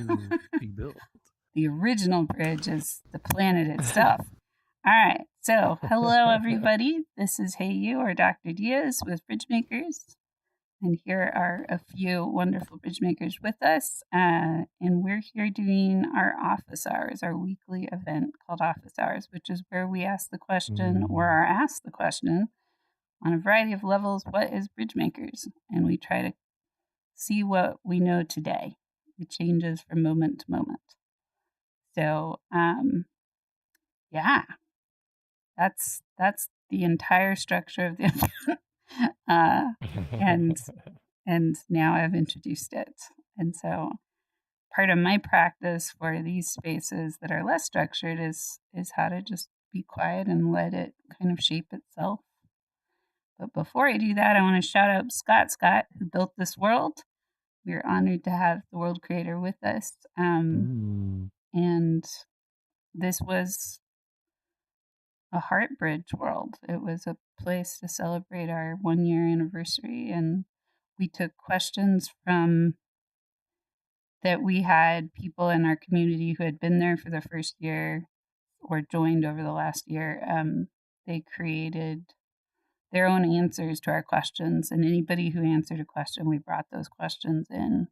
to be built. The original bridge is the planet itself. All right. So, hello, everybody. This is Hey You, or Dr. Diaz with BridgeMakers. And here are a few wonderful BridgeMakers with us. And we're here doing our office hours, our weekly event called Office Hours, which is where we ask the question or are asked the question on a variety of levels, what is BridgeMakers? And we try to see what we know today. It changes from moment to moment. So, yeah, that's the entire structure of the event. And now I've introduced it. And so part of my practice for these spaces that are less structured is how to just be quiet and let it kind of shape itself. But before I do that, I want to shout out Scott, who built this world. We're honored to have the world creator with us. And this was a heart bridge world. It was a place to celebrate our 1-year anniversary, and we took questions from that we had people in our community who had been there for the first year or joined over the last year. They created their own answers to our questions, and anybody who answered a question, we brought those questions in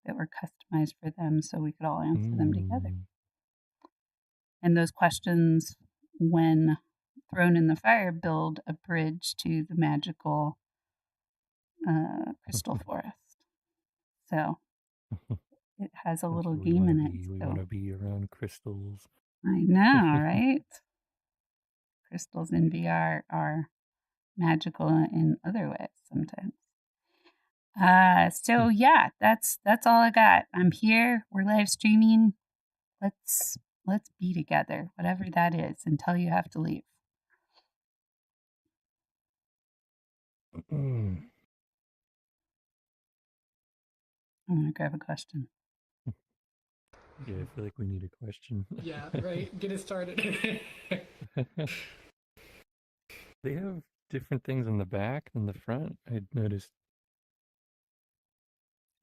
that were customized for them so we could all answer them together. And those questions, when thrown in the fire, build a bridge to the magical crystal forest. So it has a little game in it. We want to be around crystals. I know, right? Crystals in VR are magical in other ways sometimes. So yeah, that's all I got. I'm here. We're live streaming. Let's be together, whatever that is, until you have to leave. I'm gonna grab a question. Yeah, I feel like we need a question. Yeah, right. Get it started. They have different things on the back than the front. I'd noticed.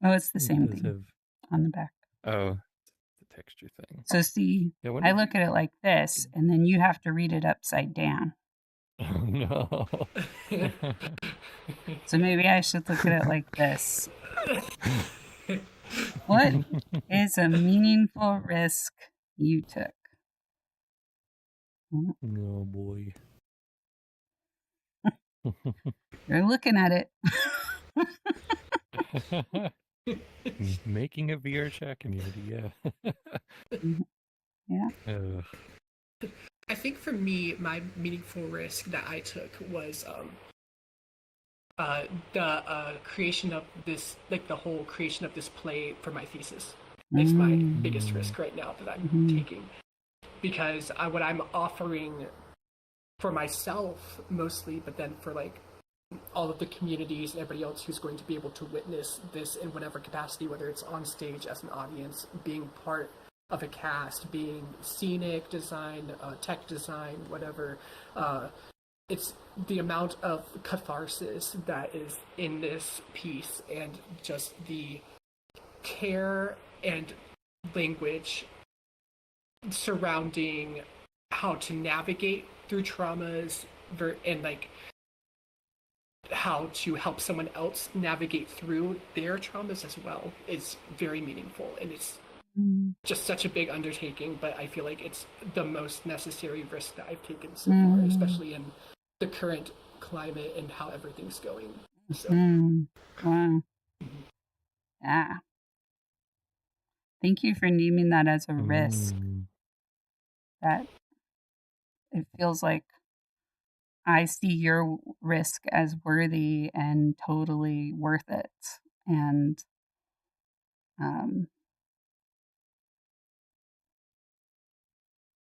Oh, it's the same thing on the back. Oh, the texture thing. So see, I look at it like this, and then you have to read it upside down. Oh, no. So maybe I should look at it like this. What is a meaningful risk you took? Oh, boy. You're looking at it. Making a VR chat community, yeah. Yeah. I think for me, my meaningful risk that I took was the creation of this, like the whole creation of this play for my thesis. It's my biggest risk right now that I'm taking, because what I'm offering for myself mostly, but then for like all of the communities and everybody else who's going to be able to witness this in whatever capacity, whether it's on stage as an audience, being part of a cast, being scenic design, tech design, whatever. It's the amount of catharsis that is in this piece, and just the care and language surrounding how to navigate through traumas and like how to help someone else navigate through their traumas as well is very meaningful, and it's just such a big undertaking, but I feel like it's the most necessary risk that I've taken so far, especially in the current climate and how everything's going. So. Wow. Yeah. Thank you for naming that as a risk. That it feels like I see your risk as worthy and totally worth it. And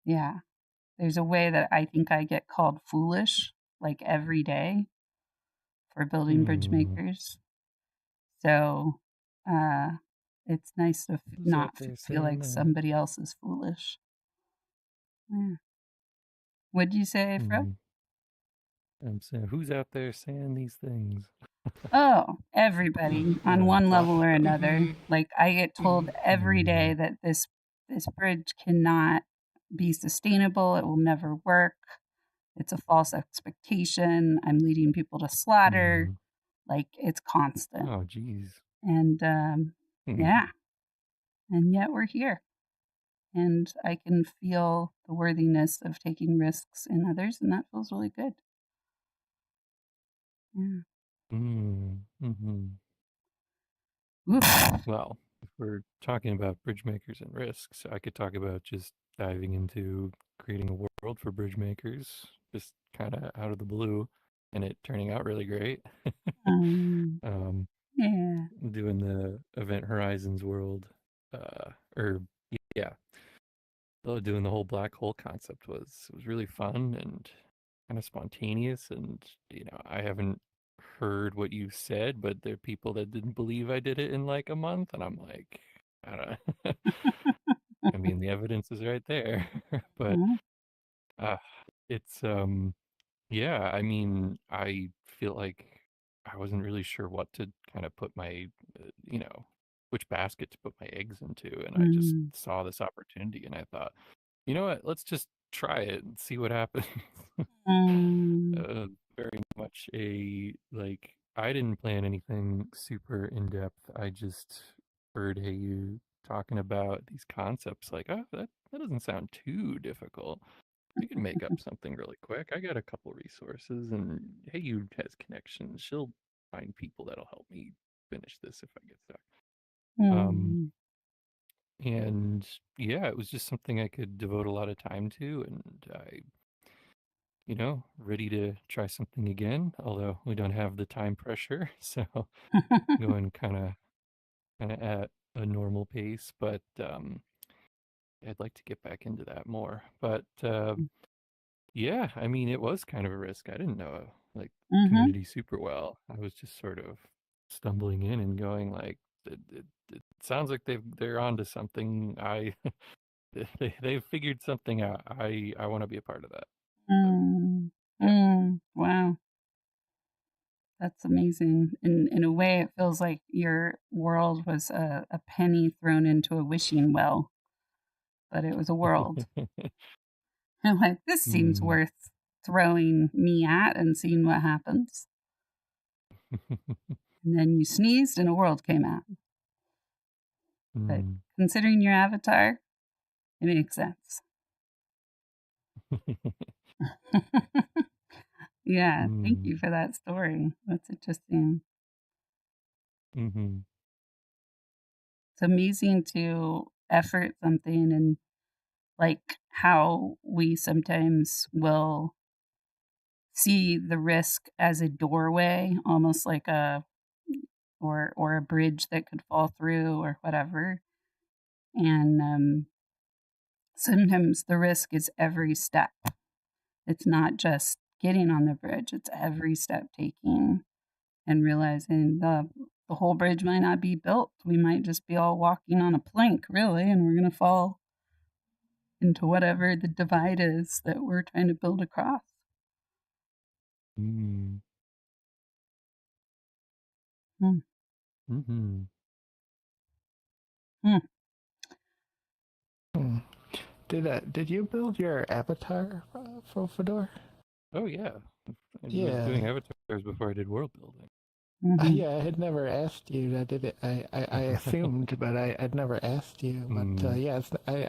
yeah, there's a way that I think I get called foolish like every day for building BridgeMakers. So it's nice to not feel like somebody else is foolish. Yeah. What'd you say, Fro? I'm saying, who's out there saying these things? Oh, everybody on one Talk level or about another. Mm-hmm. Like I get told every day Mm, that this bridge cannot be sustainable. It will never work. It's a false expectation. I'm leading people to slaughter. mm. Like it's constant. Oh, geez. And Mm, yeah, and yet we're here. And I can feel the worthiness of taking risks in others, and that feels really good. Yeah. mm-hmm. Oof. Well, if we're talking about bridge makers and risks, I could talk about just diving into creating a world for bridge makers, just kind of out of the blue, and it turning out really great. Um, um, yeah. Doing the Event Horizons world, uh, or yeah, doing the whole black hole concept was really fun and kind of spontaneous. And I haven't heard what you said, but there are people that didn't believe I did it in like a month, and I'm like, I don't. I mean, the evidence is right there, but Mhm. uh, it's yeah. I mean, I feel like I wasn't really sure what to kind of put my, which basket to put my eggs into, and I just Mm, saw this opportunity, and I thought, you know what, let's just try it and see what happens. mm, uh, Very much a like I didn't plan anything super in depth. I just heard, hey, you talking about these concepts, like, oh, that doesn't sound too difficult. We can make up something really quick. I got a couple resources, and hey, you has connections. She'll find people that'll help me finish this if I get stuck. Um, mm, and yeah, it was just something I could devote a lot of time to, and I ready to try something again, although we don't have the time pressure. So going kind of at a normal pace, but I'd like to get back into that more. But yeah, I mean, it was kind of a risk. I didn't know like mhm, community super well. I was just sort of stumbling in and going like, it sounds like they're onto something. They've figured something out. I want to be a part of that. So mm, yeah. wow, that's amazing. In a way, it feels like your world was a penny thrown into a wishing well, but it was a world. And like, this seems Mm. worth throwing me at and seeing what happens. And then you sneezed and a world came out. But Mm. considering your avatar, it makes sense. Yeah, thank Mm. you for that story. That's interesting. Mhm. It's amazing to effort something and like how we sometimes will see the risk as a doorway, almost like a or a bridge that could fall through or whatever. And sometimes the risk is every step. It's not just getting on the bridge, it's every step taking and realizing the whole bridge might not be built. We might just be all walking on a plank, really, and we're going to fall into whatever the divide is that we're trying to build across. Mm. Hmm. Mhm. Hmm. Hmm. Did you build your avatar for Fedor? Oh yeah. I was doing Yeah. avatars before I did world building. Mm-hmm. Yeah, I had never asked you. I did it. I assumed, but I'd never asked you. But Mm. yeah,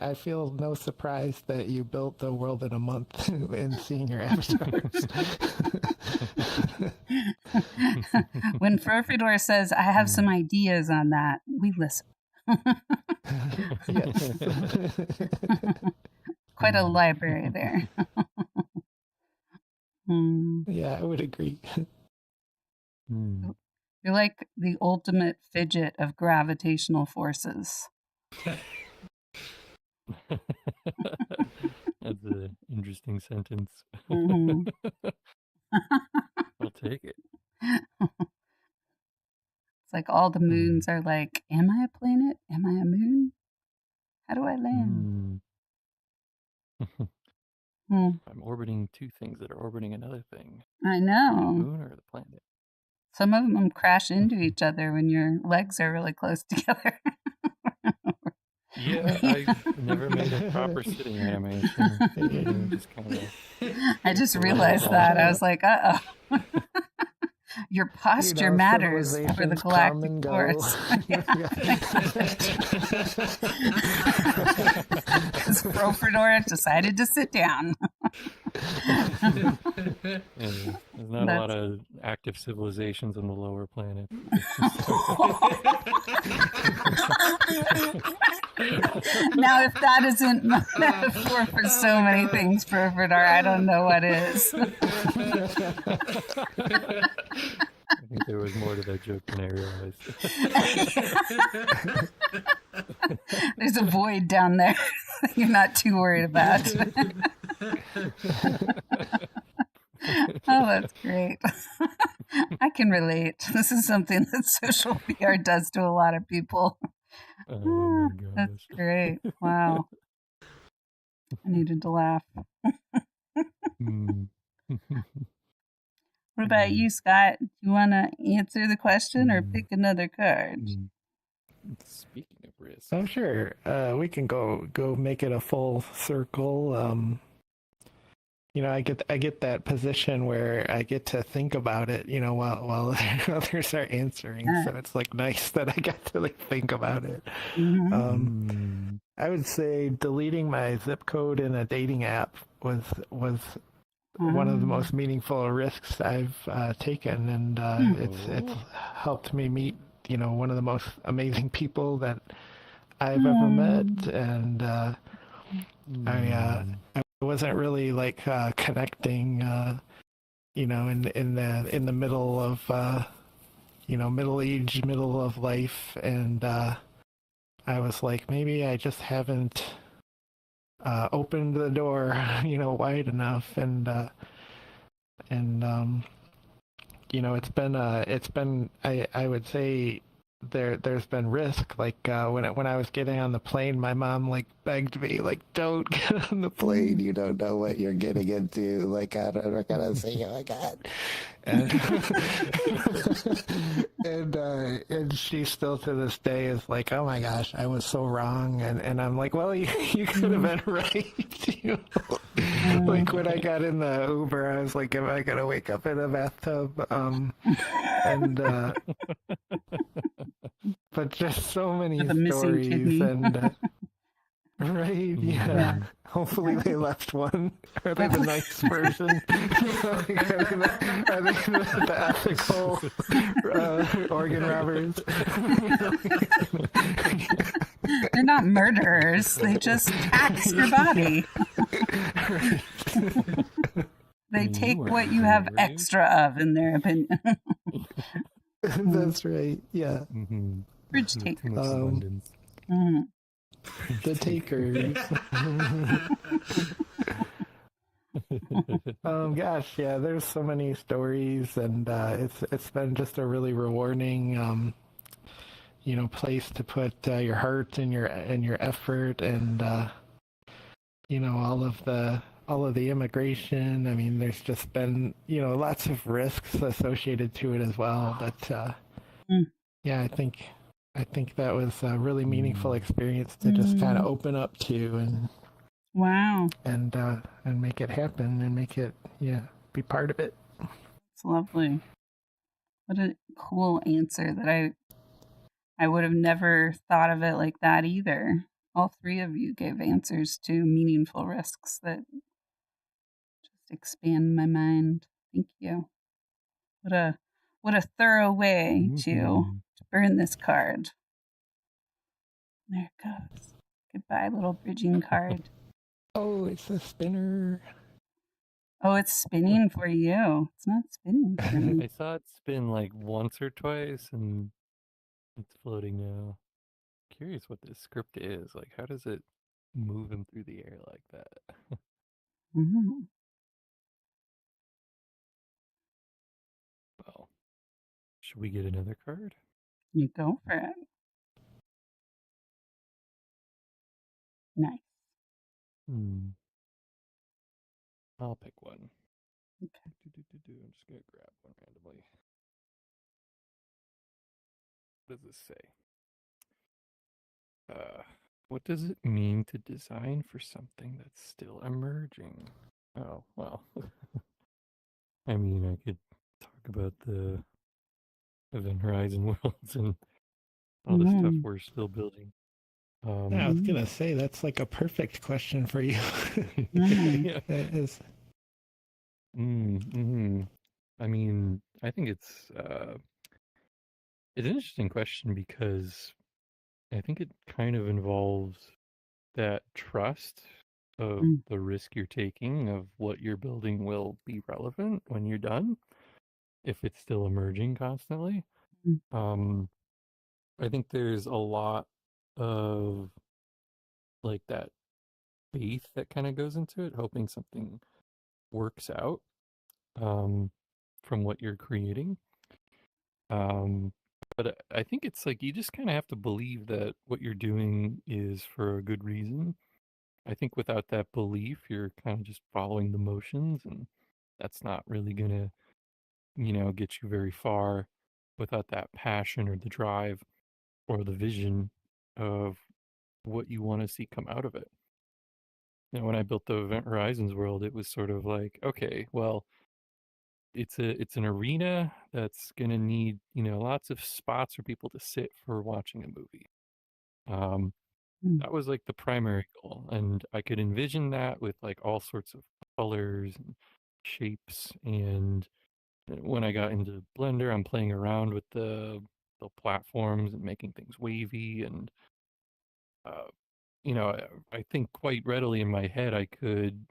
I feel no surprise that you built the world in a month and seeing your avatars. When Furfidor says, I have some Mm. ideas on that, we listen. Yes. Quite a Mm. library there. Hmm. Yeah, I would agree. Mm. You're like the ultimate fidget of gravitational forces. That's an interesting sentence. Hmm. I'll take it. It's like all the Mm. moons are like, am I a planet? Am I a moon? How do I land? Mm. I'm orbiting two things that are orbiting another thing. I The know. moon or the planet? Some of them crash into each other when your legs are really close together. Yeah, I never made a proper sitting animation. Just kind of. I just roll realized along. that. I was like, uh-oh. Your posture matters for the civilizations come galactic and go. force. Because Profredor decided to sit down. There's not a lot of active civilizations on the lower planet. Now, if that isn't metaphor for so many things, Profredor, I don't know what is. I think there was more to that joke than I realized. There's a void down there that you're not too worried about. Oh, that's great. I can relate. This is something that social PR does to a lot of people. Oh my gosh. That's great. Wow. I needed to laugh. What about you, Scott? Do you want to answer the question or pick another card? Speaking of risk. Oh, sure. We can go make it a full circle. I get that position where I get to think about it, while others are answering. So it's like nice that I get to think about it. I would say deleting my zip code in a dating app was one of the most meaningful risks I've taken, and it's helped me meet one of the most amazing people that I've ever met, and I wasn't really connecting, in the middle of middle age, middle of life, and I was like, maybe I just haven't opened the door, wide enough, and it's been I would say there's been risk. When I was getting on the plane, my mom begged me don't get on the plane. You don't know what you're getting into. I'm not gonna say oh my god. And and she still to this day is like, oh my gosh, I was so wrong. And I'm like, well, you could have been right. When I got in the Uber, I was like, am I gonna wake up in a bathtub? But just so many stories, and right, yeah. Hopefully they left one. Are they the nice version? Are they the ethical organ robbers? They're not murderers. They just tax your body. They take what you have extra of, in their opinion. That's right. Yeah. Bridge takers. The takers. Gosh, yeah. There's so many stories, and it's been just a really rewarding, place to put your heart and your effort, and all of the immigration. I mean, there's just been lots of risks associated to it as well. But yeah, I think that was a really meaningful experience to just kind of open up to, and and make it happen, and make it be part of it. It's lovely. What a cool answer that I would have never thought of it like that either. All three of you gave answers to meaningful risks that just expand my mind. Thank you. What a thorough way to burn this card. There it goes. Goodbye, little bridging card. Oh, it's a spinner. Oh, it's spinning for you. It's not spinning for me. I saw it spin once or twice, and it's floating now. Curious what this script is. How does it move him through the air like that? Well, should we get another card? You go for it. Nice. I'll pick one. Okay. I'm just gonna grab one randomly. What does this say? What does it mean to design for something that's still emerging? Oh, well. I mean, I could talk about the Event Horizon worlds and all the stuff we're still building. I was gonna say that's like a perfect question for you. Yeah. That is. I mean, I think it's an interesting question because I think it kind of involves that trust of the risk you're taking of what you're building will be relevant when you're done, if it's still emerging constantly. I think there's a lot of like that faith that kind of goes into it, hoping something works out from what you're creating. But I think it's like you just kind of have to believe that what you're doing is for a good reason. I think without that belief, you're kind of just following the motions, and that's not really gonna, get you very far without that passion or the drive or the vision of what you want to see come out of it. When I built the Event Horizons world, it was sort of like, okay, well, it's an arena that's gonna need, lots of spots for people to sit for watching a movie. That was like the primary goal, and I could envision that with like all sorts of colors and shapes. And when I got into Blender, I'm playing around with the platforms and making things wavy, and uh, I think quite readily in my head I could,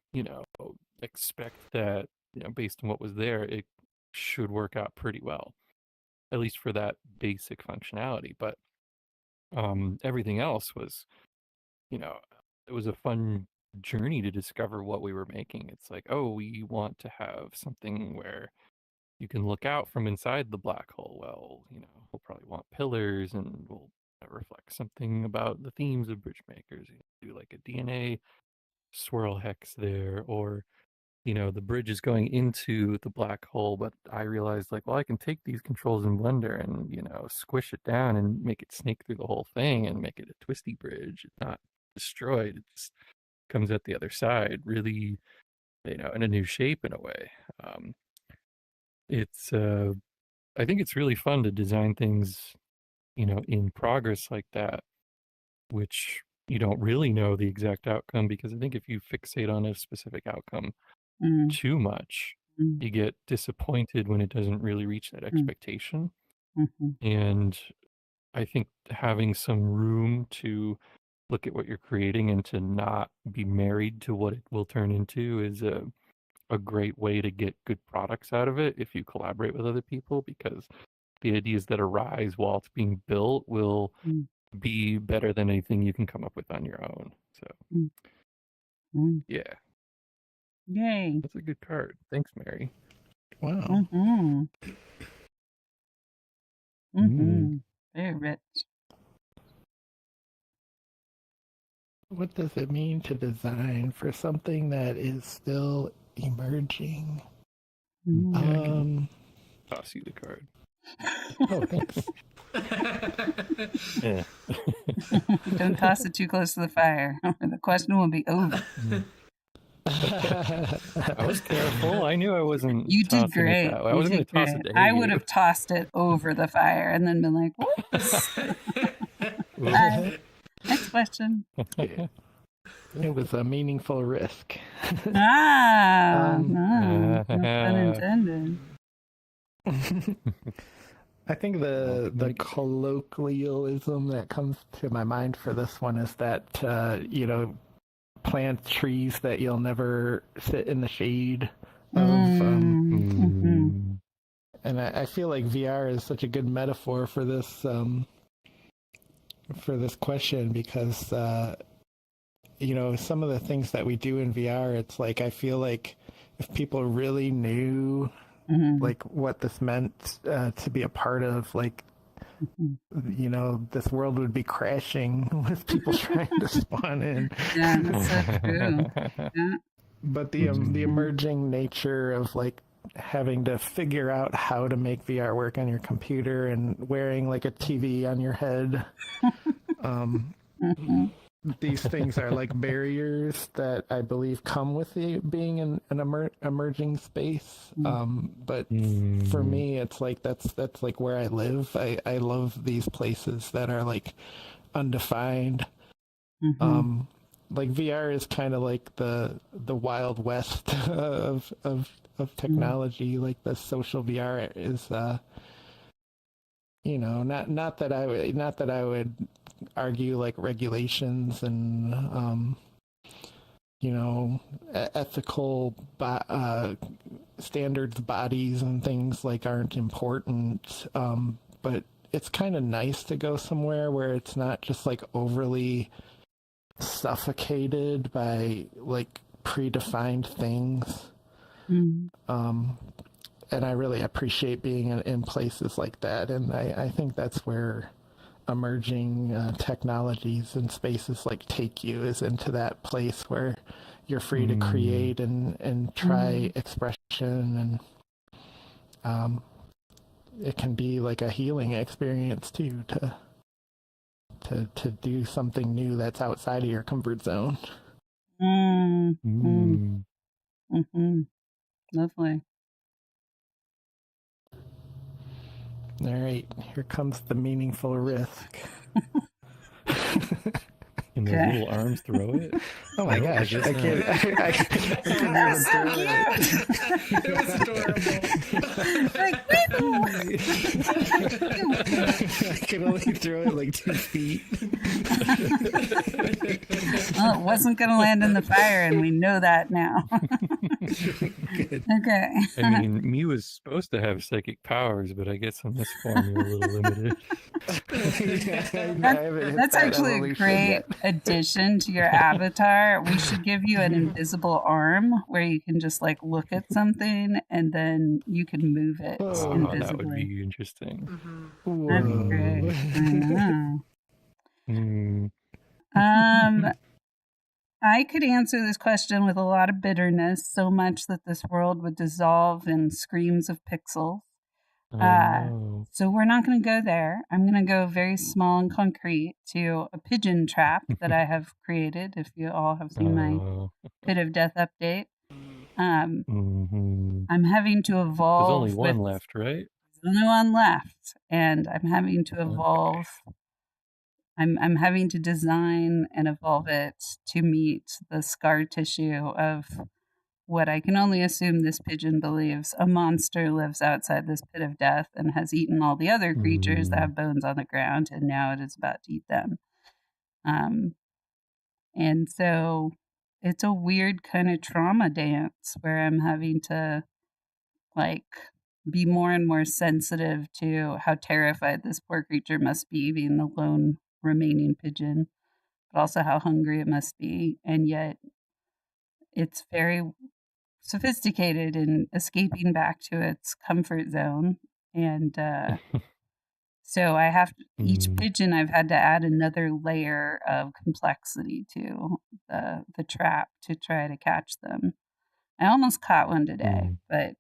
expect that, based on what was there, it should work out pretty well, at least for that basic functionality. But everything else was, it was a fun journey to discover what we were making. It's like, oh, we want to have something where you can look out from inside the black hole. Well, we'll probably want pillars, and we'll reflect something about the themes of BridgeMakers. Do like a DNA swirl hex there, or the bridge is going into the black hole, but I realized like, well, I can take these controls in Blender and, squish it down and make it snake through the whole thing and make it a twisty bridge. It's not destroyed. It just comes out the other side really, in a new shape in a way. It's, I think it's really fun to design things, in progress like that, which you don't really know the exact outcome, because I think if you fixate on a specific outcome too much, you get disappointed when it doesn't really reach that expectation. And I think having some room to look at what you're creating and to not be married to what it will turn into is a great way to get good products out of it if you collaborate with other people, because the ideas that arise while it's being built will be better than anything you can come up with on your own. So yeah. Yay. That's a good card. Thanks, Mary. Wow. Very rich. What does it mean to design for something that is still emerging? Toss you the card. Oh, thanks. Yeah. Don't toss it too close to the fire, or the question will be over. I was careful. I knew I wasn't. You did great. It that way. I wasn't going to toss it to I would have tossed it over the fire and then been like, "Whoops." Next question. Yeah. It was a meaningful risk. No pun intended. I think the colloquialism that comes to my mind for this one is that, plant trees that you'll never sit in the shade of. And I feel like VR is such a good metaphor for this question, because some of the things that we do in VR, it's like I feel like if people really knew like what this meant to be a part of, like this world would be crashing with people trying to spawn in. Yeah, that's so true. Yeah. but the emerging nature of like having to figure out how to make VR work on your computer and wearing like a TV on your head. These things are like barriers that I believe come with being in an emerging space. But for me, it's like that's like where I live. I love these places that are like undefined. Like VR is kind of like the Wild West of technology. Like the social VR is, not that I would argue like regulations and ethical standards bodies and things like aren't important. But it's kind of nice to go somewhere where it's not just like overly suffocated by like predefined things. And I really appreciate being in places like that. And I think that's where emerging technologies and spaces like take you, is into that place where you're free to create and try expression. And it can be like a healing experience too, to do something new that's outside of your comfort zone. Lovely. All right, here comes the meaningful risk. Can those little arms throw it? Oh my gosh, I can't That's so cute. It was adorable. Like, I can only throw it like 2 feet. well, it wasn't going to land in the fire, and we know that now. Good. Okay. I mean, me was supposed to have psychic powers, but I guess on this form you're a little limited. That's actually a great addition to your avatar. We should give you an invisible arm where you can just like look at something and then you can move it invisibly. That would be interesting. That'd be great. I know. I could answer this question with a lot of bitterness, so much that this world would dissolve in screams of pixels. So we're not going to go there. I'm going to go very small and concrete to a pigeon trap that I have created. If you all have seen my Pit of Death update, I'm having to evolve. There's only one left, right? There's only one left, and I'm having to evolve. I'm having to design and evolve it to meet the scar tissue of what I can only assume this pigeon believes a monster lives outside this pit of death and has eaten all the other creatures that have bones on the ground, and now it is about to eat them. And so it's a weird kind of trauma dance where I'm having to like be more and more sensitive to how terrified this poor creature must be, being the lone remaining pigeon, but also how hungry it must be. And yet it's very sophisticated in escaping back to its comfort zone. And so I have each pigeon, I've had to add another layer of complexity to the trap to try to catch them. I almost caught one today, but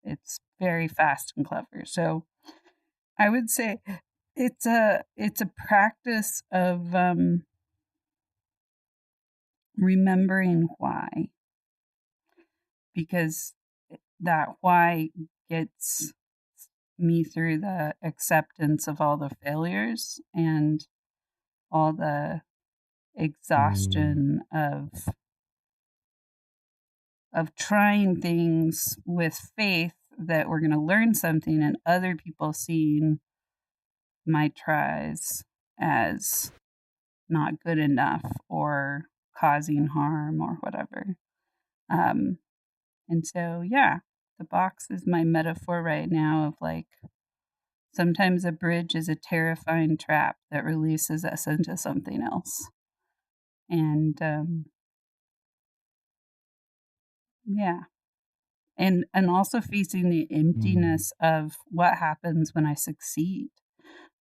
it's very fast and clever. So I would say it's a practice of remembering why, because that why gets me through the acceptance of all the failures and all the exhaustion of trying things with faith that we're going to learn something, and other people seeing my tries as not good enough or causing harm or whatever. And so, yeah, the box is my metaphor right now of like, sometimes a bridge is a terrifying trap that releases us into something else. And yeah. And also facing the emptiness of what happens when I succeed,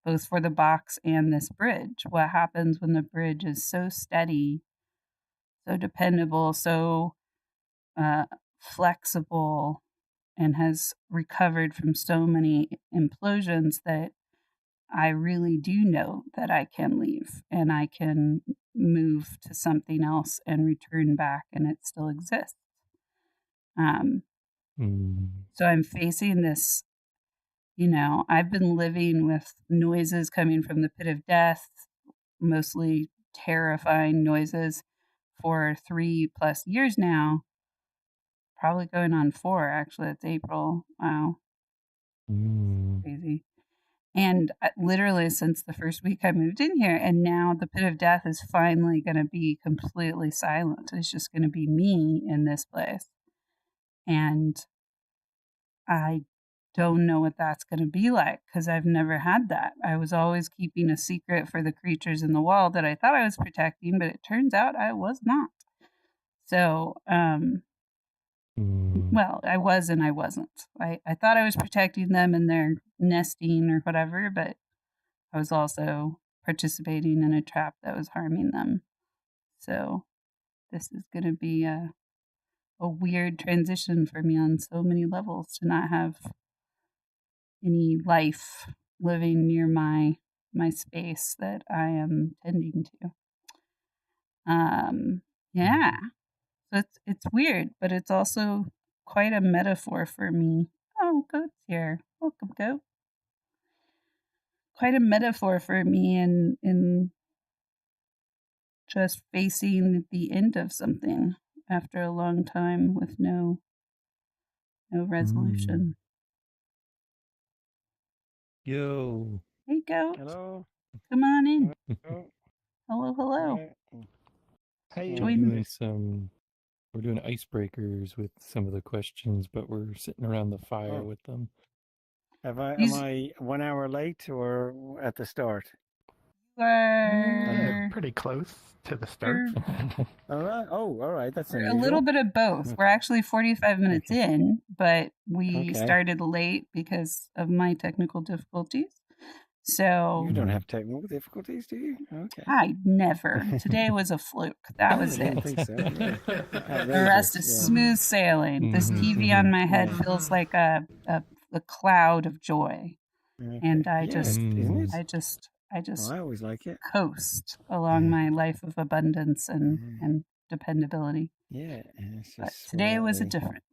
both for the box and this bridge. What happens when the bridge is so steady so dependable, so flexible, and has recovered from so many implosions that I really do know that I can leave and I can move to something else and return back and it still exists. So I'm facing this, I've been living with noises coming from the pit of death, mostly terrifying noises, for 3+ years now. Probably going on 4, actually. It's April. Wow. Crazy. And literally since the first week I moved in here, and now the pit of death is finally going to be completely silent. It's just going to be me in this place. And I don't know what that's going to be like because I've never had that. I was always keeping a secret for the creatures in the wall that I thought I was protecting, but it turns out I was not. So, well, I was and I wasn't. I thought I was protecting them in their nesting or whatever, but I was also participating in a trap that was harming them. So this is going to be a weird transition for me on so many levels to not have any life living near my space that I am tending to. Yeah. So it's weird, but it's also quite a metaphor for me. Oh, Goat's here. Welcome, Goat. Quite a metaphor for me in just facing the end of something after a long time with no resolution. Yo. Hey, Goat. Hello. Come on in. Hello. Hello. Hey, We're doing icebreakers with some of the questions, but we're sitting around the fire with them. Am I 1 hour late or at the start? We're pretty close to the start. All right. Oh, all right. That's unusual. A little bit of both. We're actually 45 minutes in, but we started late because of my technical difficulties. So you don't have technical difficulties, do you? Okay. I never. Today was a fluke. That was I it. didn't think so. Yeah. The rest is smooth sailing. This TV on my head feels like a cloud of joy, and I just I always like it. Coast along my life of abundance and dependability. Yeah, but today was a different.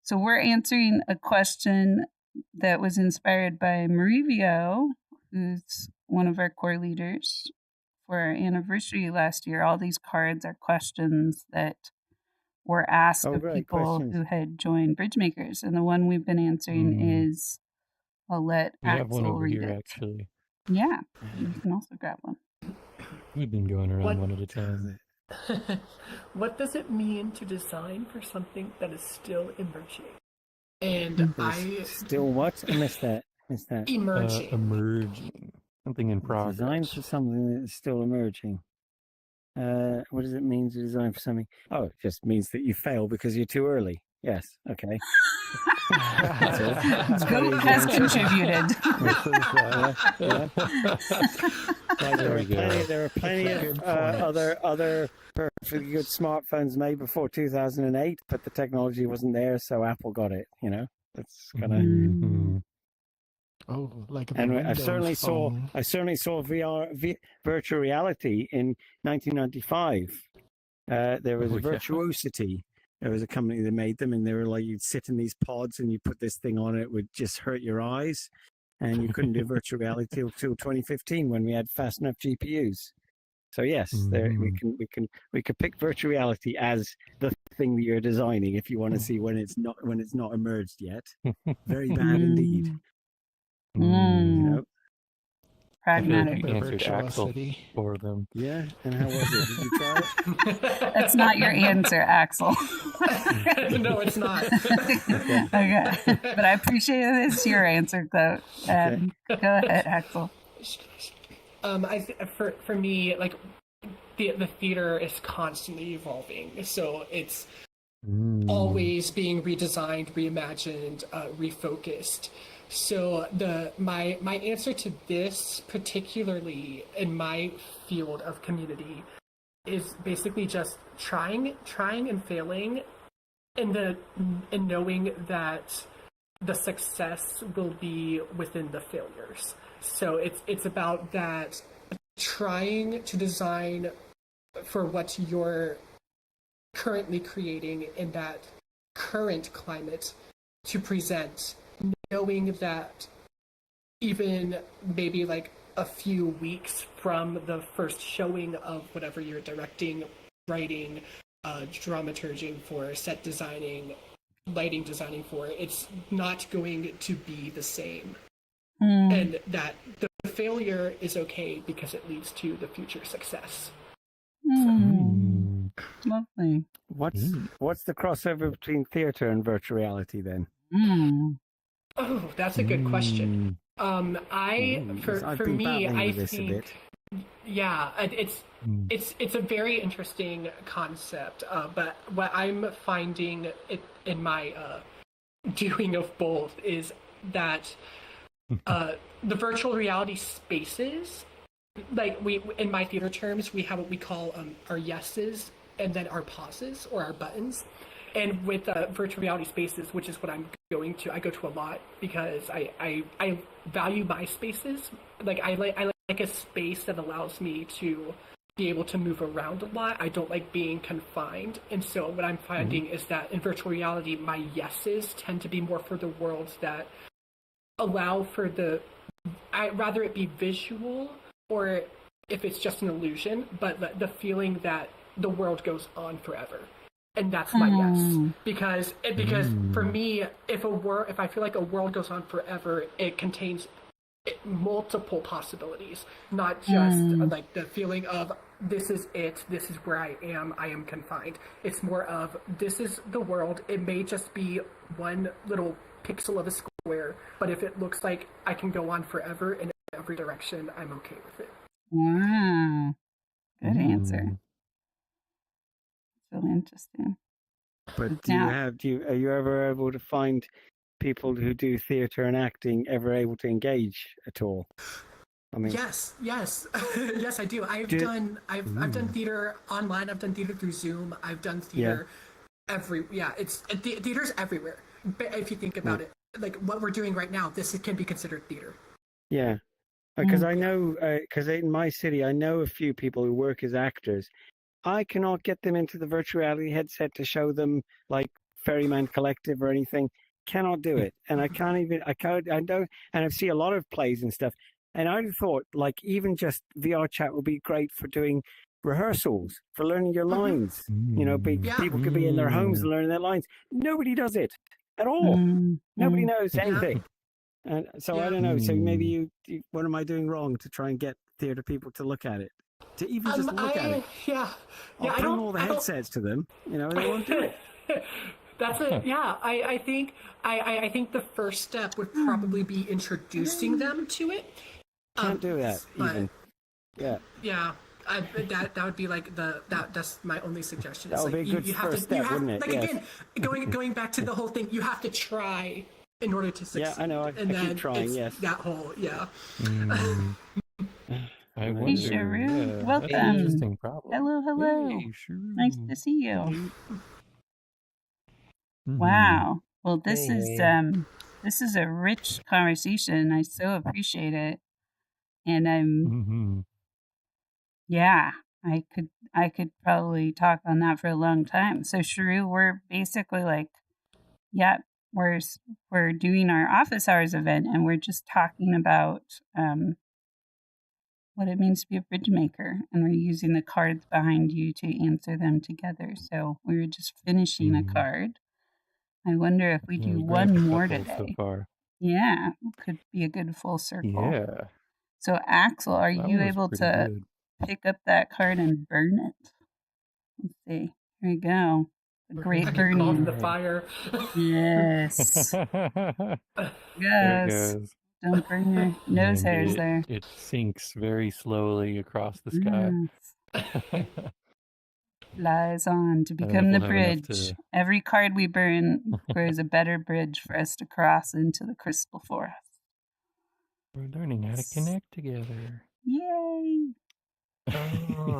So we're answering a question that was inspired by Marivio, who's one of our core leaders for our anniversary last year. All these cards are questions that were asked of people who had joined BridgeMakers. And the one we've been answering is, I'll let we have one Axel over read here, it. actually. Yeah, you can also grab one. We've been going around one at a time. What does it mean to design for something that is still emerging? And still what? I missed that. Emerging. Emerging. Something in progress. Design for something that is still emerging. What does it mean to design for something? Oh, it just means that you fail because you're too early. Yes. Okay. Goat has contributed. There are plenty of other perfectly good smartphones made before 2008, but the technology wasn't there, so Apple got it. That's kind of. Oh, like and I certainly saw virtual reality in 1995. There was Virtuosity. There was a company that made them, and they were like, you'd sit in these pods and you put this thing on, it would just hurt your eyes, and you couldn't do virtual reality till 2015 when we had fast enough GPUs. So yes, we could pick virtual reality as the thing that you're designing if you want to see when it's not emerged yet. Very bad indeed. Pragmatic. You answered Axel for them. Yeah, and how was it? Did you try it? That's not your answer, Axel. No, it's not. Okay. But I appreciate it's your answer, Goat. Go ahead, Axel. For me, like the theater is constantly evolving, so it's always being redesigned, reimagined, refocused. So my answer to this, particularly in my field of community, is basically just trying and failing, and knowing that the success will be within the failures. So it's about that, trying to design for what you're currently creating in that current climate to present, knowing that even maybe like a few weeks from the first showing of whatever you're directing, writing, dramaturging for, set designing, lighting designing for, it's not going to be the same. And that the failure is okay because it leads to the future success. Lovely. What's the crossover between theater and virtual reality then? Oh, that's a good question. For me, I think, yeah, it's a very interesting concept. But what I'm finding in my doing of both is that the virtual reality spaces, like we in my theater terms, we have what we call our yeses and then our pauses or our buttons. And with virtual reality spaces, which is what I go to a lot because I value my spaces. Like I like a space that allows me to be able to move around a lot. I don't like being confined. And so what I'm finding is that in virtual reality, my yeses tend to be more for the worlds that allow for rather it be visual or if it's just an illusion, but the feeling that the world goes on forever. And that's my yes, because for me, if I feel like a world goes on forever, it contains multiple possibilities, not just like the feeling of this is it, this is where I am confined. It's more of this is the world. It may just be one little pixel of a square, but if it looks like I can go on forever in every direction, I'm okay with it. Wow, good answer. Really interesting. But are you ever able to find people who do theater and acting ever able to engage at all? I mean, yes, yes, I do. I've done theater online. I've done theater through Zoom. I've done theater theater's everywhere. But if you think about it, like what we're doing right now, this can be considered theater. Yeah, because I know, because in my city, I know a few people who work as actors. I cannot get them into the virtual reality headset to show them like Ferryman Collective or anything. Cannot do it. And I don't, and I've seen a lot of plays and stuff. And I thought like even just VR chat would be great for doing rehearsals, for learning your lines. You know, people could be in their homes and learning their lines. Nobody does it at all. Nobody knows anything. And so I don't know. So maybe you, what am I doing wrong to try and get theater people to look at it? To even just look at it. I'll bring all the headsets to them. You know, they won't do it. That's it. Yeah, I think the first step would probably be introducing them to it. Can't do that even. Yeah. Yeah. That would be like that's my only suggestion. That would be a good first step, wouldn't it? Like again, going back to the whole thing, you have to try in order to succeed. Yeah, I know. I keep trying. Yes. That whole I wonder. Hey, Sharu. Welcome. That's an interesting problem. Hello. Hey, Sharu. Nice to see you. Wow. Well, this is a rich conversation. I so appreciate it, and I could probably talk on that for a long time. So, Sharu, we're basically like, we're doing our office hours event, and we're just talking about what it means to be a bridge maker, and we're using the cards behind you to answer them together. So we were just finishing a card. I wonder if we do one more today. So far. Yeah, could be a good full circle. Yeah. So Axel, are you able to pick up that card and burn it? Let's see. Here we go. A great burning. The fire. Yes. Yes. Don't burn your nose hairs there. It sinks very slowly across the sky. Yes. Flies on to become the bridge. Every card we burn grows a better bridge for us to cross into the crystal forest. We're learning how to connect together. Yay!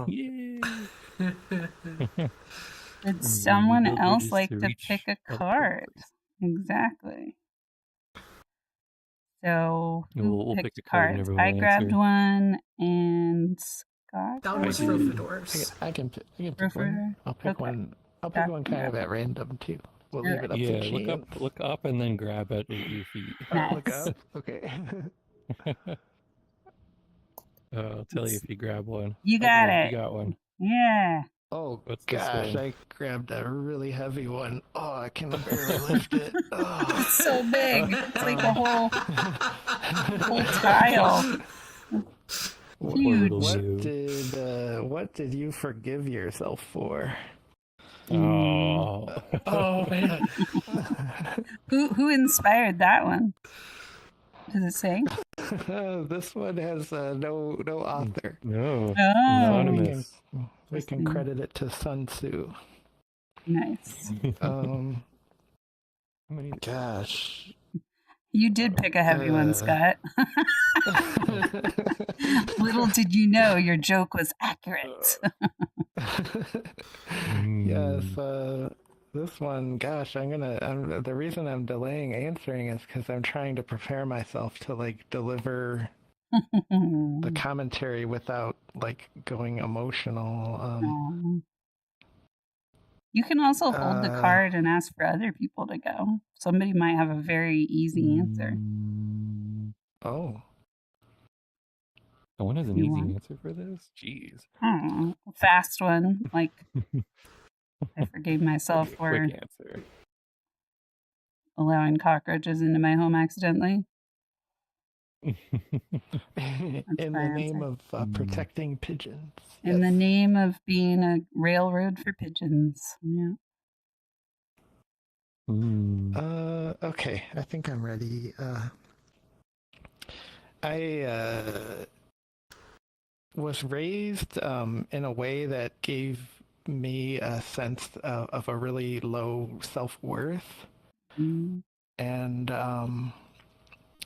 Yay! Would someone build else bridges like to to reach pick a other card? places. Exactly. So who We'll picked pick a card and cards? everyone I will grabbed answer. one, and Scott. That one was I for the did. dwarves. I can pick Rofer? one. I'll pick Okay. one. I'll pick one kind of at random too. We'll leave it up Yeah, to chance. look up, and then grab at your feet. Look Nice. up. Okay. I'll tell you if you grab one. You got Okay, it. You got one. Yeah. Oh What's this gosh, one? I grabbed a really heavy one. Oh, I can barely lift it. Oh. It's so big. It's like a whole tile. Huge. What did you forgive yourself for? Oh. Oh man. Who inspired that one? Does it say? This one has no author. No. Oh. Anonymous. We can credit it to Sun Tzu. Nice. How many? Gosh. You did pick a heavy one, Scott. Little did you know your joke was accurate. Yes, this one, gosh, the reason I'm delaying answering is because I'm trying to prepare myself to like deliver the commentary without like going emotional. You can also hold the card and ask for other people to go. Somebody might have a very easy answer. Oh. No one has an You easy want? answer for this? Jeez. I don't know. A fast one. Like, I forgave myself for Quick answer. allowing cockroaches into my home accidentally. In the my name answer. of protecting pigeons. In the name of being a railroad for pigeons. Yeah. Okay, I think I'm ready. I was raised in a way that gave me a sense of a really low self-worth. And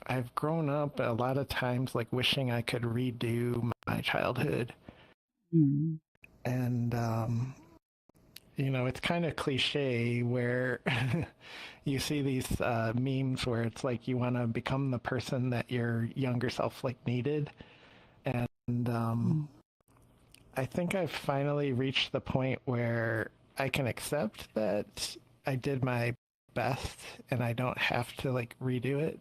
I've grown up a lot of times like wishing I could redo my childhood. And you know, it's kind of cliche where you see these memes where it's like you want to become the person that your younger self like needed. And I think I've finally reached the point where I can accept that I did my best and I don't have to like redo it.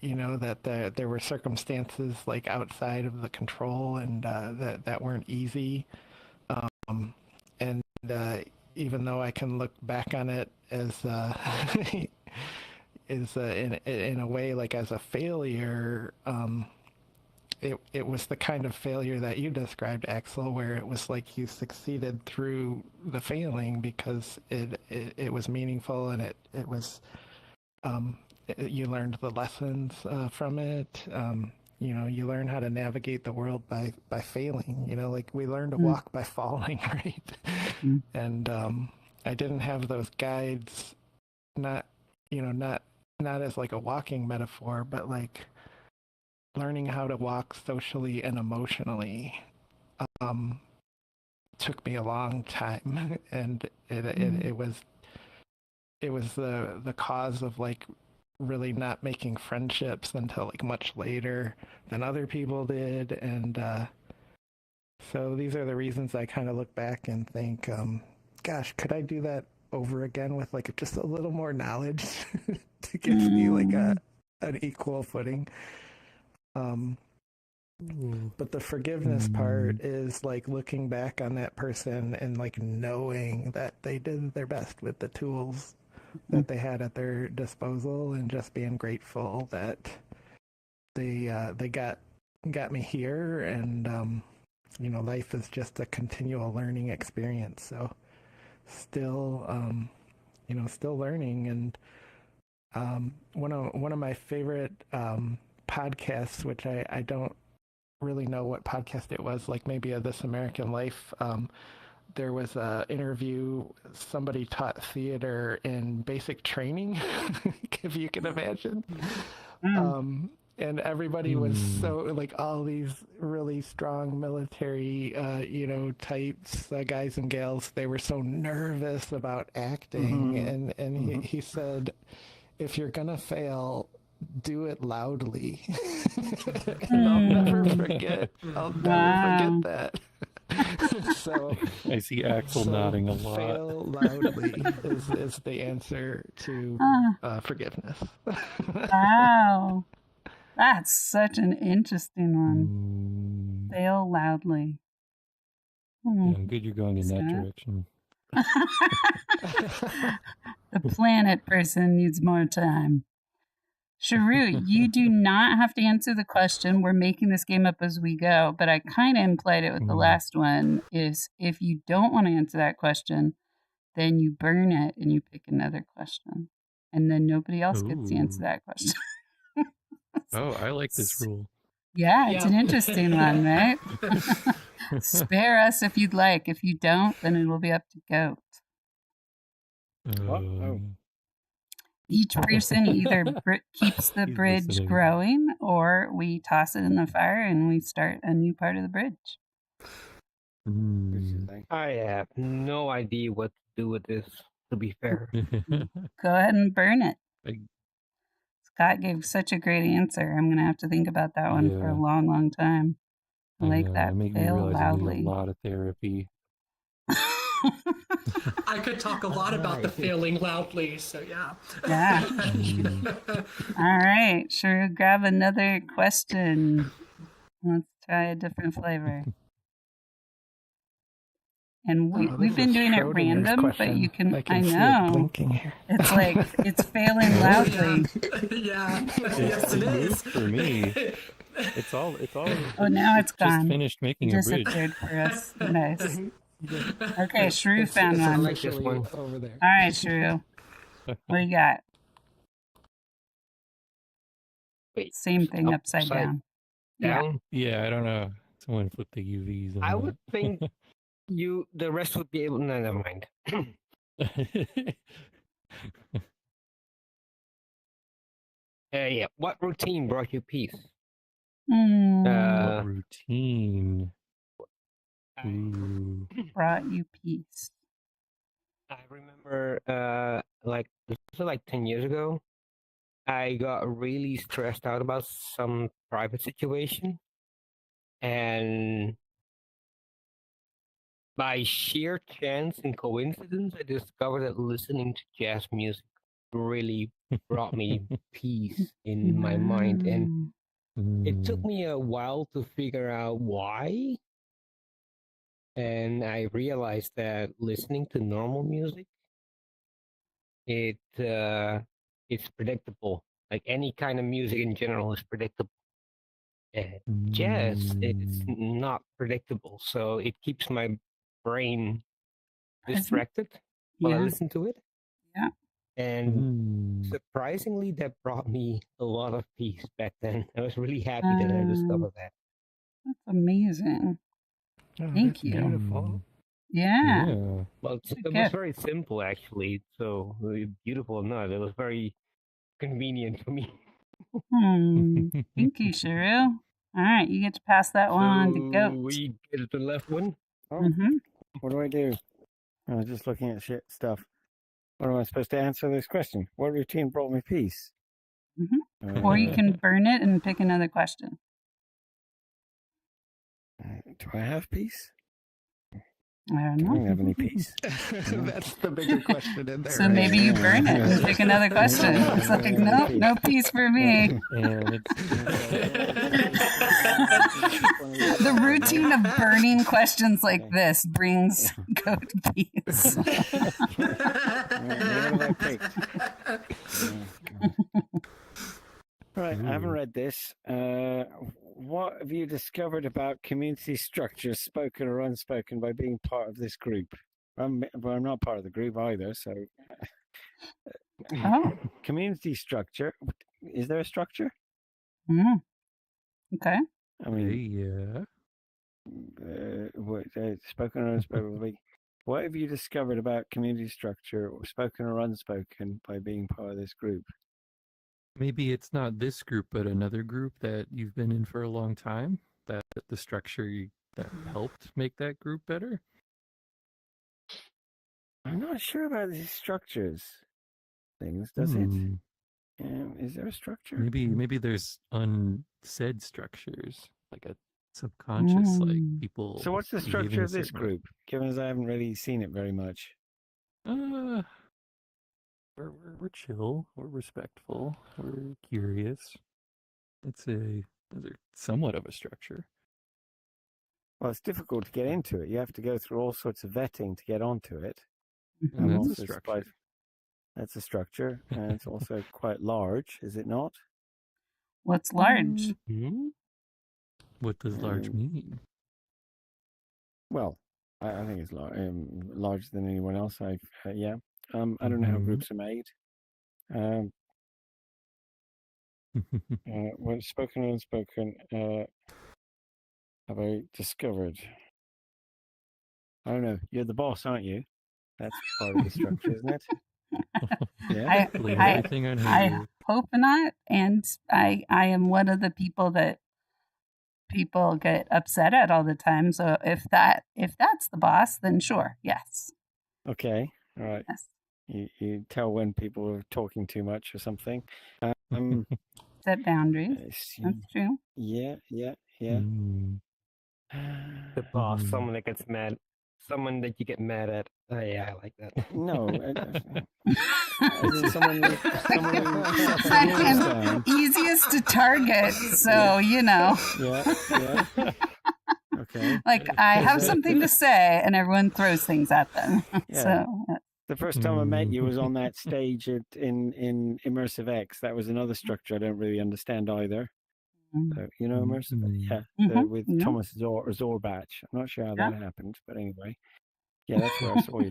You know, that there were circumstances like outside of the control and that weren't easy. And even though I can look back on it as in a way like as a failure, it was the kind of failure that you described, Axel, where it was like you succeeded through the failing because it was meaningful and it was you learned the lessons from it. You know, you learn how to navigate the world by failing. You know, like we learn to walk by falling, right? And I didn't have those guides, not as like a walking metaphor, but like learning how to walk socially and emotionally took me a long time, and it was the cause of like really not making friendships until like much later than other people did. And so these are the reasons I kind of look back and think, gosh, could I do that over again with like just a little more knowledge to give me like an equal footing. But the forgiveness part is like looking back on that person and like knowing that they did their best with the tools that they had at their disposal, and just being grateful that they got me here. And you know, life is just a continual learning experience. So still still learning. And one of my favorite podcasts, which I don't really know what podcast it was, like maybe a This American Life. There was an interview, somebody taught theater in basic training, if you can imagine. and everybody was so like all these really strong military, types, guys and gals. They were so nervous about acting, and he said, if you're gonna fail, do it loudly. And I'll never forget. I'll never forget that. So I see Axel nodding a lot. Fail loudly is the answer to forgiveness. Wow. That's such an interesting one. Fail loudly. Yeah, I'm good you're going in that direction. The planet person needs more time. Sharu, you do not have to answer the question. We're making this game up as we go, but I kind of implied it with the last one. Is if you don't want to answer that question, then you burn it and you pick another question. And then nobody else gets to answer that question. Oh, I like this rule. Yeah, it's an interesting one, right? Spare us if you'd like. If you don't, then it will be up to Goat. Each person either keeps the bridge growing, or we toss it in the fire and we start a new part of the bridge. I have no idea what to do with this, to be fair. Go ahead and burn it. Scott gave such a great answer. I'm going to have to think about that one for a long, long time. I like that. It made me realize I need a lot of therapy. I could talk a lot about the failing loudly, so yeah. Yeah. All right, sure. Grab another question. Let's try a different flavor. And we've been doing it random, but you can. I know. Blinking here. It's like it's failing loudly. Yeah. Yes, it is for me. It's all. Oh, now it's gone. Just finished making a bridge. Disappeared for us. Nice. Okay, Shrew found one. I like this one over there. All right, Shrew. What do you got? Wait, same thing, upside down. Down? Yeah, I don't know. Someone flip the UVs. I would think the rest would be able. No, never mind. Yeah. What routine brought you peace? What routine brought you peace? I remember, this was like 10 years ago. I got really stressed out about some private situation, and by sheer chance and coincidence, I discovered that listening to jazz music really brought me peace in my mind, and it took me a while to figure out why. And I realized that listening to normal music, it's predictable. Like any kind of music in general is predictable. Jazz, it's not predictable, so it keeps my brain distracted while I listen to it. Yeah. And surprisingly, that brought me a lot of peace back then. I was really happy that I discovered that. That's amazing. Thank you. Beautiful. Yeah. Well, it was very simple, actually. So beautiful or not, it was very convenient for me. Thank you, Sharu. All right, you get to pass that one on to Goat. We get the left one. What do I do? I was just looking at stuff. What am I supposed to answer this question? What routine brought me peace? Or you can burn it and pick another question. Do I have peace? I don't know. I don't have any peace. That's the bigger question in there. So maybe you burn it and pick another question. It's like, no peace for me. The routine of burning questions like this brings Goat peace. Right, I haven't read this. What have you discovered about community structure, spoken or unspoken, by being part of this group? I'm not part of the group either, so. Community structure. Is there a structure? Okay. I mean, spoken or unspoken. What have you discovered about community structure, or spoken or unspoken, by being part of this group? Maybe it's not this group, but another group that you've been in for a long time. That the structure that helped make that group better. I'm not sure about these structures things. Does it? Is there a structure? Maybe there's unsaid structures, like a subconscious, like people. So what's the structure of this group? Given as I haven't really seen it very much. We're chill. We're respectful. We're curious. There's somewhat of a structure. Well, it's difficult to get into it. You have to go through all sorts of vetting to get onto it. And that's a structure. That's a structure, and it's also quite large, is it not? What's large? What does large mean? Well, I think it's larger than anyone else. I don't know how groups are made. When spoken and unspoken, have I discovered? I don't know. You're the boss, aren't you? That's part of the structure, isn't it? Yeah. I hope not. And I am one of the people that people get upset at all the time. So if that's the boss, then sure, yes. Okay. All right. Yes. You tell when people are talking too much or something. Set boundaries. That's true. Yeah. The boss, someone that gets mad, someone that you get mad at. Oh, yeah, I like that. No. Easiest to target, so Yeah. Okay. Like I have something to say, and everyone throws things at them. Yeah. So the first time I met you was on that stage in Immersive X. That was another structure I don't really understand either. So, you know, Immersive, with Thomas Zorbatch. I'm not sure how that happened, but anyway, yeah, that's where I saw you.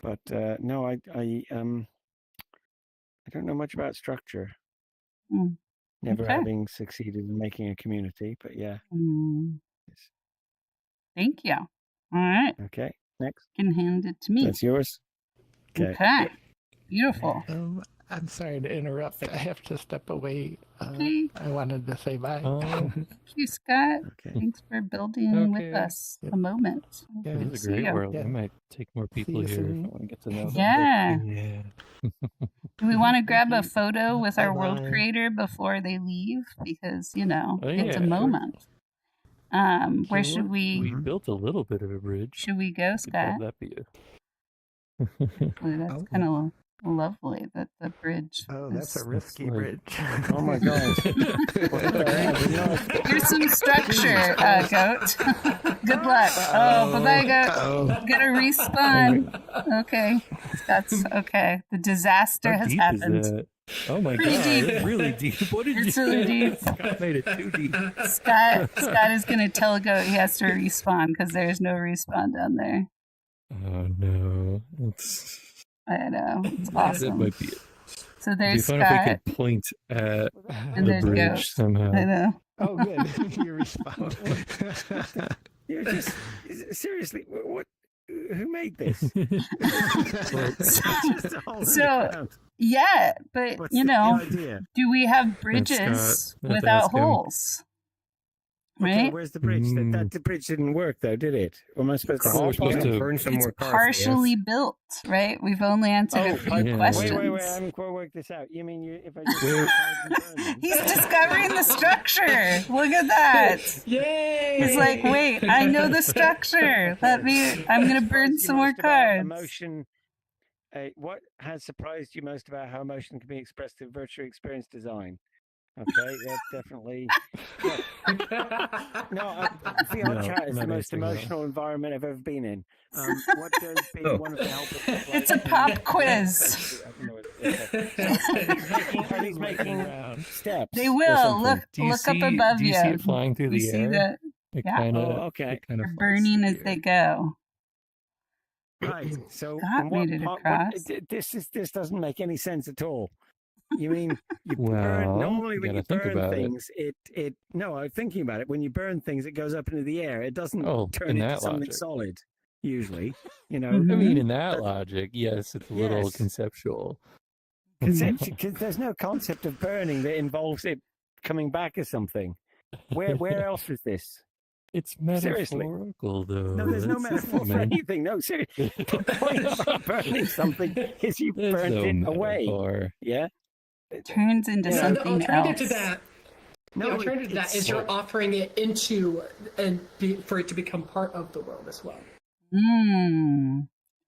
But no, I don't know much about structure. Never having succeeded in making a community, but yeah. Thank you. All right. Okay, next. You can hand it to me. That's yours. Okay. Beautiful. I'm sorry to interrupt, but I have to step away. Okay. I wanted to say bye. Thank you, Scott. Okay. Thanks for building with us a moment. Yeah, It is a great world. I might take more people here if I want to get to know them. Yeah. Do we want to grab a photo with our Bye-bye. world creator before they leave? Because, it's a sure. moment. Where should We built a little bit of a bridge. Should we go, Scott? That be it. That's kind of lovely that the bridge. Oh, that's a risky bridge. Oh my God. Here's some structure, Goat. Good luck. Oh, bye-bye, Goat. Gonna respawn. Okay. That's okay. The disaster How has deep happened. Is that? Oh my Pretty God. deep. It's really deep. What did It's you really deep. Scott made it too deep. Scott is gonna tell Goat he has to respawn because there's no respawn down there. Oh no. I know. It's awesome. That might be it. So there's It'd be fun Scott. if we could point at And the there's bridge Goat. somehow. I know. Oh, good. You respond. You're just seriously. What? Who made this? So yeah, but What's the idea? do we have bridges without holes? Okay, Right? where's the bridge? The bridge didn't work though, did it? Or am I supposed We're supposed to to burn some It's more cars. partially built, right? We've only answered a few questions. Wait! I haven't quite worked this out. You mean if I just burn them? He's discovering the structure. Look at that. Yay! He's like, wait, I know the structure. I'm going to burn some more cards. Emotion. What has surprised you most about how emotion can be expressed in virtual experience design? Okay, that's definitely. No, VR chat is the most emotional environment I've ever been in. What does being one of the helpers? It's a pop quiz. Are these making steps? They will. Look up above you. Do you see it flying through the air? Okay. They're burning as they go. Right. So Scott made it across. This doesn't make any sense at all. You mean normally when you burn things, it no, I'm thinking about it. When you burn things, it goes up into the air. It doesn't turn into something solid. Usually, I mean, in that logic, yes, it's a little conceptual. Because there's no concept of burning that involves it coming back as something. Where else is this? It's Seriously. metaphorical, though. No, there's no That's metaphor for meant- anything. No, seriously. The point about burning something is you There's burnt no it away. metaphor. Yeah. Turns into The something alternative else. to that, No, the alternative to that it's- is you're offering it into for it to become part of the world as well.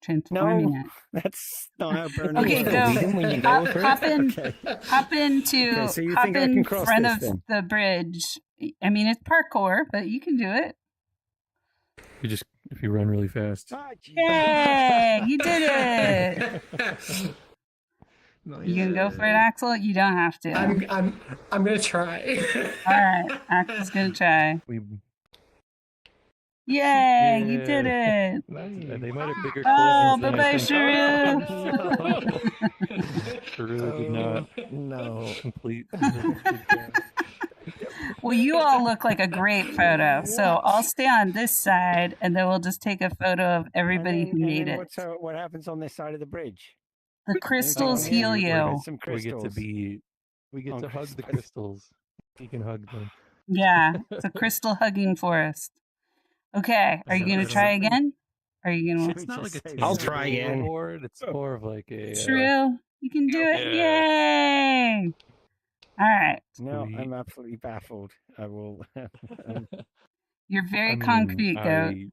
Transforming No, it. that's not how burning Okay, works. go. Vegan when you go for it? Hop in. Okay. Hop into. Okay, so you hop think I in can cross front this of then? the bridge. I mean, it's parkour, but you can do it. If you run really fast. Ah, geez. Yay! You did it. You gonna go for it, Axel? You don't have to. I'm gonna try. All right, Axel's gonna try. We Yay! You did it. they might have bigger Oh, collisions than bye-bye, I think. Shrew. Shrew did not No. complete. Well, you all look like a great photo. So I'll stay on this side, and then we'll just take a photo of everybody And who then- made and it. then what happens on this side of the bridge? The crystals Anything on heal here? you. Some We get to crystals. we get On to hug the crystals. crystals. You can hug them. Yeah, it's a crystal hugging forest. Okay, are you Is gonna that try something? again? Are you gonna? Should It's we not like just a say I'll that? try again. reward. It's more of like a True, you can do it. Yeah. Yay! All right, No, Sweet. I'm absolutely baffled. I will. you're very I mean, concrete, Goat. I-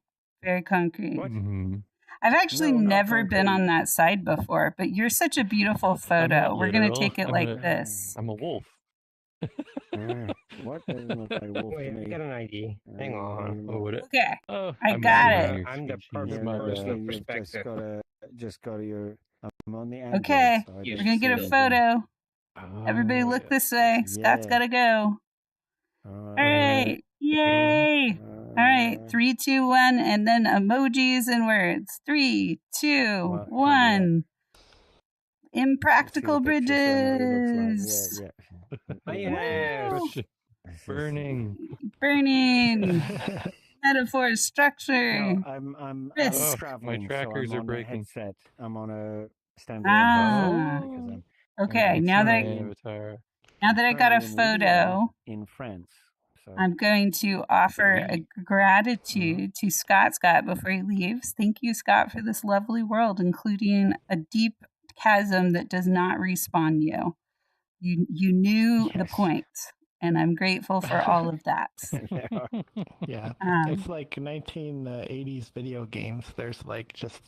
Very concrete. What? mhm. I've actually No, not never been concrete. on that side before, but you're such a beautiful I'm photo. not We're gonna literal. take it I'm like a- this. I'm a wolf. What doesn't look like a wolf Wait, to I me? got an idea. Hang on. Oh, would it? Okay, Oh, I I'm got assuming it. your I'm the species. perfect My person. bad. Of You've perspective. just got your. I'm on the Android Okay, side. We're we're gonna get a So, photo. Oh, Everybody look yeah. this way. Scott's Yeah. gotta go. All right, yay! All right, 3, 2, 1, and then emojis and words. 3, 2, Well, can't do 1. Let's see Impractical the picture so I know what he bridges. looks like. Millionaires. Woo! Burning. Burning. Metaphor structure. No, I'm Risk. Oh, my traveling. trackers so I'm are on breaking. A headset. I'm on a standalone Ah. headset because I'm Okay, it's now My that my- avatar. now that I got a currently in photo, Lyon in France. So I'm going to offer a Sweet. gratitude to Scott before he leaves. Thank you, Scott, for this lovely world, including a deep chasm that does not respawn you. You knew the Yes. point, and I'm grateful for all of that. Yeah. Um, It's like 1980s video games. There's like just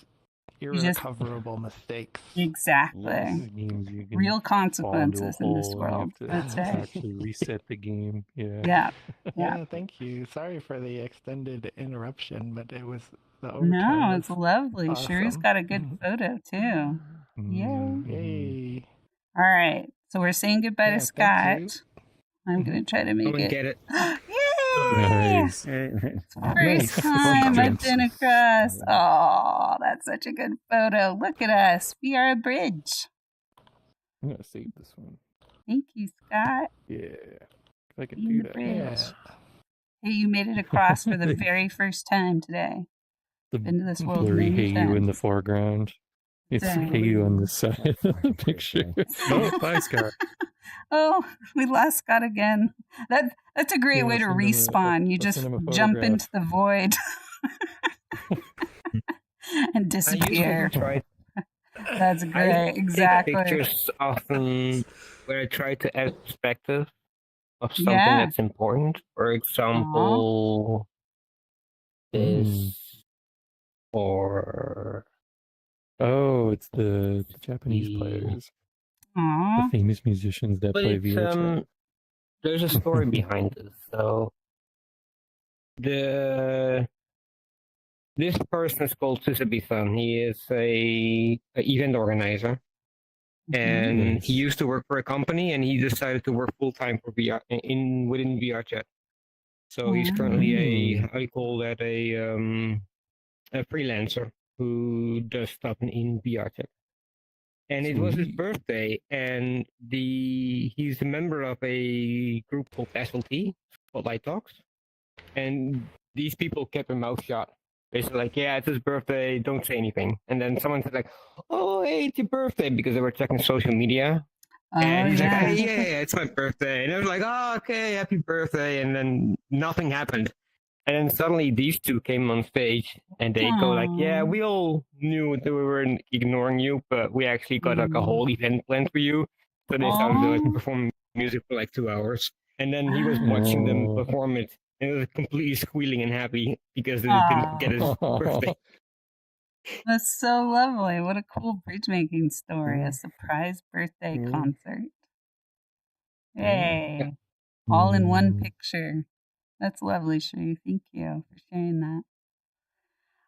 just- irrecoverable mistakes. exactly. Yes. It means you can Real fall into a consequences in this hole and you world. have to That's right. actually reset the game. Yeah. Yeah. Yeah, thank you. Sorry for the extended interruption, but it was the No, overtime. it's lovely. Sherry's awesome. got a good photo too. Yay. Mhm. Yay. All right. So we're saying goodbye Yeah, to thank Scott. I'm going to try to Go make and it. get it. Yay! Nice. First Nice. time I've been Nice. across. Oh, that's such a good photo. Look at us. We are a bridge. I'm gonna save this one. Thank you, Scott. Yeah. If I can Being do the that. bridge. Yeah. Hey, you made it across for the very first time today. The Been to this world blurry many Hey You in the times. foreground. It's Dang. Hey You on the side of the picture. Oh, bye, Scott. Oh, we lost Scott again. That's a great Yeah, way to let's send him a- respawn. You let's just send him a jump photograph. into the void and I usually disappear. try That's I great. take Exactly. pictures often where I try to add perspective of something Yeah. that's important. For example, this or Oh, it's the Japanese The- players. Aw. The famous musicians that but play it's, VHS. there's a story behind this. So this person is called Susabi-san. He is a event organizer, and Nice. he used to work for a company, and he decided to work full time for VR within VR chat. So he's currently a how do you call that a freelancer who does stuff in VR chat. And it was his Sweet. birthday, and he's a member of a group called SLT, Spotlight Talks, and these people kept their mouth shut basically like, yeah, it's his birthday, don't say anything. And then someone said like, oh, hey, it's your birthday, because they were checking social media. And he's like, hey, yeah, it's my birthday. And I was like, oh, okay, happy birthday. And then nothing happened. And then suddenly these two came on stage and they go like, yeah, we all knew that we were ignoring you, but we actually got like a whole event planned for you. So they started to like perform music for like 2 hours. And then he was watching them perform it and he was completely squealing and happy because they didn't get his birthday. That's so lovely. What a cool bridge making story. A surprise birthday concert. Yay. All in one picture. That's lovely, Sheree. Thank you for sharing that.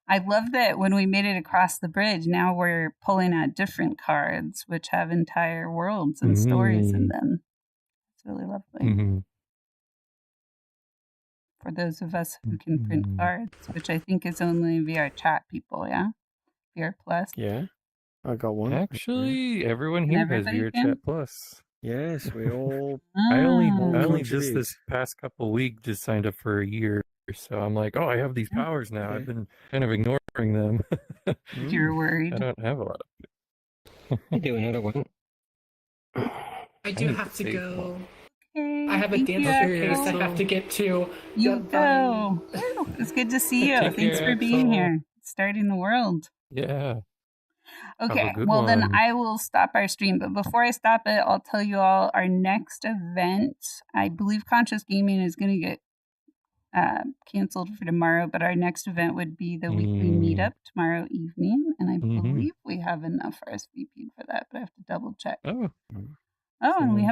I love that when we made it across the bridge, now we're pulling out different cards, which have entire worlds and stories in them. It's really lovely. For those of us who can print cards, which I think is only VR chat people, yeah? VR Plus. Yeah, I got one. Actually, everyone here has VR Chat Plus. Yes, we all. I only just this past couple weeks just signed up for a year, so I'm like, oh, I have these powers now. I've been kind of ignoring them. You're worried. I don't have a lot of. I do another one. I do have to go. Okay, I have a dance case I have to get to. You go. It's good to see you. Thanks for being here. Starting the world. Yeah. Okay, well then I will stop our stream. But before I stop it, I'll tell you all our next event. I believe Conscious Gaming is going to get canceled for tomorrow, but our next event would be the weekly meetup tomorrow evening. And I believe we have enough RSVP'd for that, but I have to double check. Oh, and we have